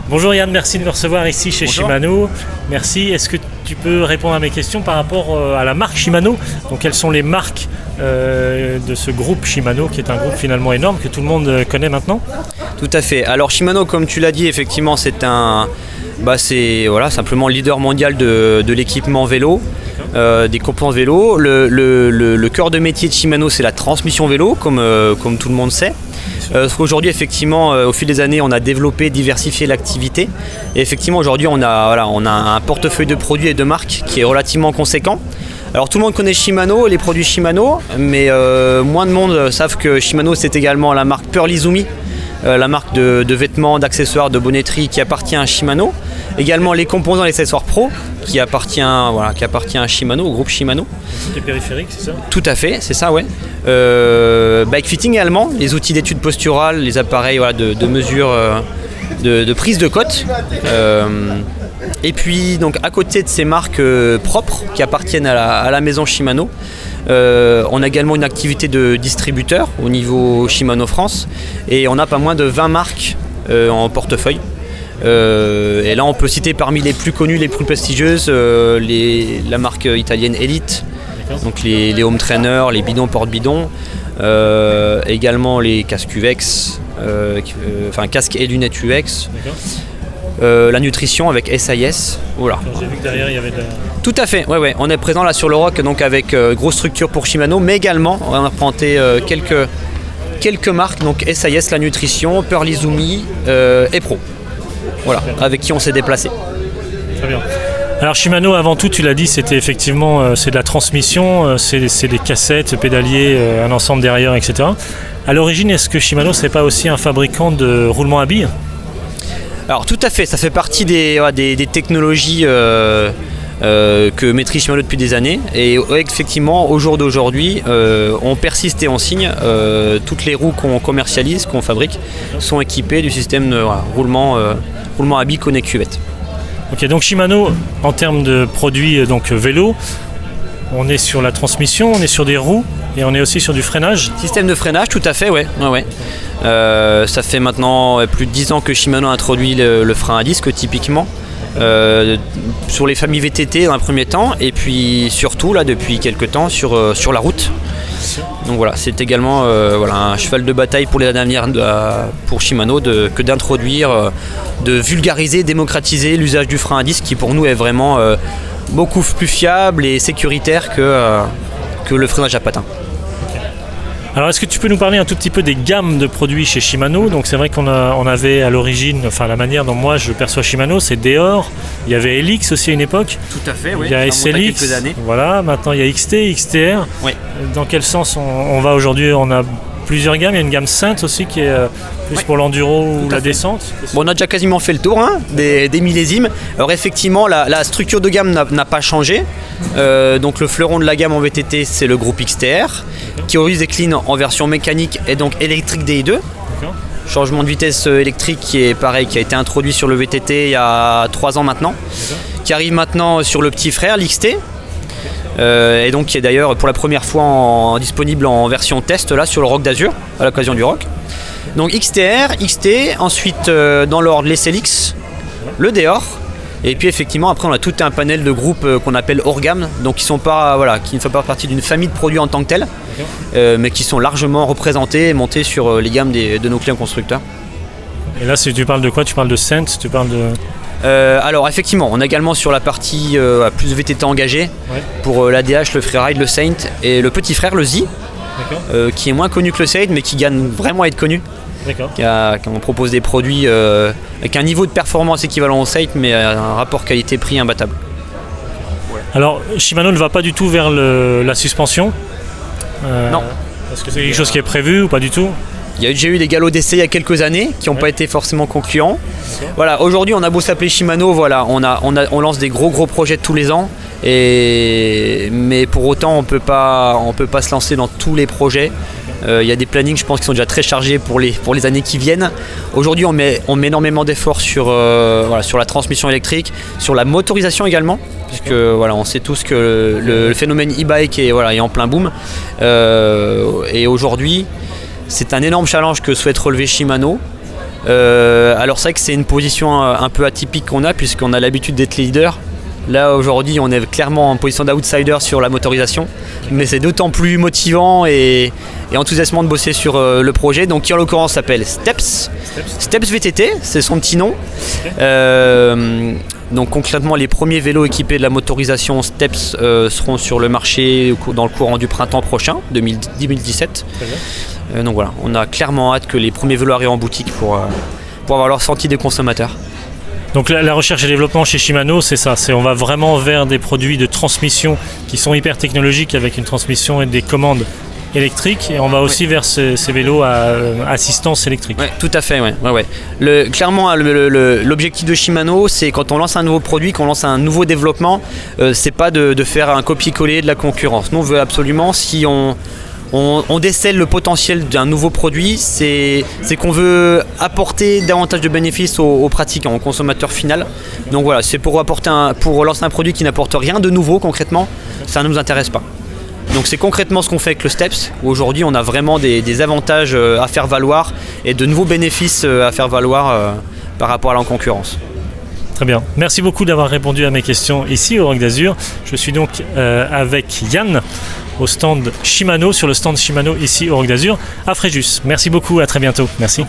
Bonjour Yann, merci de me recevoir ici chez Bonjour. Shimano. Merci. Est-ce que tu peux répondre à mes questions par rapport à la marque Shimano? Donc quelles sont les marques de ce groupe Shimano, qui est un groupe finalement énorme que tout le monde connaît maintenant? Tout à fait. Alors Shimano, comme tu l'as dit, effectivement, c'est simplement le leader mondial de l'équipement vélo, des composants vélo. Le cœur de métier de Shimano, c'est la transmission vélo, comme tout le monde sait. Aujourd'hui, effectivement, au fil des années, on a développé, diversifié l'activité. Et effectivement, aujourd'hui, on a un portefeuille de produits et de marques qui est relativement conséquent. Alors tout le monde connaît Shimano, les produits Shimano, mais moins de monde savent que Shimano, c'est également la marque Pearl Izumi, la marque de vêtements, d'accessoires, de bonneterie qui appartient à Shimano. Également les composants et les accessoires pro qui appartient à Shimano, au groupe Shimano. Les périphériques, c'est ça? Tout à fait, c'est ça, ouais. Bike fitting également, les outils d'étude posturale, les appareils de mesure de prise de côte. Et puis donc à côté de ces marques propres qui appartiennent à la maison Shimano, on a également une activité de distributeur au niveau Shimano France et on a pas moins de 20 marques en portefeuille. Et là on peut citer parmi les plus connues, les plus prestigieuses, la marque italienne Elite, donc les home trainers, les bidons porte-bidons, également les casques UX, casques et lunettes UX. La nutrition avec SIS. Voilà. J'ai vu que derrière il y avait de la... Tout à fait, ouais. On est présent là sur le Rock, donc avec grosse structure pour Shimano, mais également on a implanté quelques marques, donc SIS, la nutrition, Pearl Izumi et Pro. Voilà, avec qui on s'est déplacé. Très bien. Alors Shimano, avant tout, tu l'as dit, c'était effectivement c'est de la transmission, c'est des cassettes, pédaliers, un ensemble derrière, etc. À l'origine, est-ce que Shimano, c'est pas aussi un fabricant de roulement à billes? Alors tout à fait, ça fait partie des technologies que maîtrise Shimano depuis des années. Et effectivement, au jour d'aujourd'hui, on persiste et on signe. Toutes les roues qu'on commercialise, qu'on fabrique, sont équipées du système de roulement à billes Connect Cuvette. Ok, donc Shimano, en termes de produits vélo, on est sur la transmission, on est sur des roues et on est aussi sur du freinage. Système de freinage, tout à fait, ouais. Ça fait maintenant plus de 10 ans que Shimano a introduit le frein à disque typiquement sur les familles VTT dans un premier temps et puis surtout là depuis quelques temps sur la route. Donc voilà, c'est également un cheval de bataille pour les années à venir pour Shimano que d'introduire, de vulgariser, démocratiser l'usage du frein à disque qui pour nous est vraiment beaucoup plus fiable et sécuritaire que le freinage à patins. Alors est-ce que tu peux nous parler un tout petit peu des gammes de produits chez Shimano? Donc c'est vrai qu'on avait à l'origine, la manière dont moi je perçois Shimano, c'est Deor, il y avait Helix aussi à une époque. Tout à fait, oui. Il y a SLX, voilà, maintenant il y a XT, XTR. Oui. Dans quel sens on va aujourd'hui? On a plusieurs gammes, il y a une gamme Sainte aussi qui est plus pour l'enduro ou la descente. Bon, on a déjà quasiment fait le tour des millésimes. Alors effectivement, la structure de gamme n'a pas changé. Donc le fleuron de la gamme en VTT, c'est le groupe XTR, qui aujourd'hui se décline en version mécanique et donc électrique DI2. Changement de vitesse électrique qui a été introduit sur le VTT il y a 3 ans maintenant, qui arrive maintenant sur le petit frère, l'XT. Et donc qui est d'ailleurs pour la première fois disponible en version test là sur le Rock d'Azur à l'occasion du Rock. Donc XTR, XT, ensuite dans l'ordre les SLX, le Deor, et puis effectivement après on a tout un panel de groupes qu'on appelle hors gamme, donc qui ne font pas partie d'une famille de produits en tant que tel, mais qui sont largement représentés et montés sur les gammes de nos clients constructeurs. Et là tu parles de quoi? Tu parles de Saint, tu parles de... Alors effectivement, on a également sur la partie plus VTT engagé pour l'ADH, le Freeride, le Saint et le petit frère, le Z, qui est moins connu que le Saint mais qui gagne vraiment à être connu. Quand on propose des produits avec un niveau de performance équivalent au Saint mais un rapport qualité-prix imbattable. Alors Shimano ne va pas du tout vers la suspension. Non. Est-ce que c'est quelque chose qui est prévu ou pas du tout? Il y a déjà eu des galops d'essai il y a quelques années qui n'ont pas été forcément concluants. Voilà, aujourd'hui on a beau s'appeler Shimano, on lance des gros projets tous les ans, mais pour autant on peut pas se lancer dans tous les projets. Il y a des plannings je pense qui sont déjà très chargés pour les années qui viennent. Aujourd'hui on met énormément d'efforts sur la transmission électrique, sur la motorisation également, puisque on sait tous que le phénomène e-bike est en plein boom. Et aujourd'hui c'est un énorme challenge que souhaite relever Shimano. Alors c'est vrai que c'est une position un peu atypique qu'on a, puisqu'on a l'habitude d'être leader. Là aujourd'hui on est clairement en position d'outsider sur la motorisation, mais c'est d'autant plus motivant et enthousiasmant de bosser sur le projet, donc qui en l'occurrence s'appelle Steps VTT, c'est son petit nom. Donc concrètement les premiers vélos équipés de la motorisation Steps seront sur le marché dans le courant du printemps prochain, 2017. Donc voilà, on a clairement hâte que les premiers vélos arrivent en boutique pour avoir leur ressenti des consommateurs. Donc la recherche et développement chez Shimano, c'est ça, on va vraiment vers des produits de transmission qui sont hyper technologiques avec une transmission et des commandes électriques, et on va aussi vers ces vélos à assistance électrique. Ouais, tout à fait, ouais. Clairement, l'objectif de Shimano, c'est quand on lance un nouveau produit, qu'on lance un nouveau développement, c'est pas de faire un copier-coller de la concurrence. Nous, on veut absolument, si on décèle le potentiel d'un nouveau produit, c'est qu'on veut apporter davantage de bénéfices aux pratiquants, au consommateur final. Donc voilà, c'est pour lancer un produit qui n'apporte rien de nouveau concrètement, ça ne nous intéresse pas. Donc c'est concrètement ce qu'on fait avec le Steps, où aujourd'hui on a vraiment des avantages à faire valoir et de nouveaux bénéfices à faire valoir par rapport à la concurrence. Très bien. Merci beaucoup d'avoir répondu à mes questions ici au Rock d'Azur. Je suis donc avec Yann au stand Shimano, sur le stand Shimano ici au Rock d'Azur à Fréjus. Merci beaucoup, à très bientôt. Merci.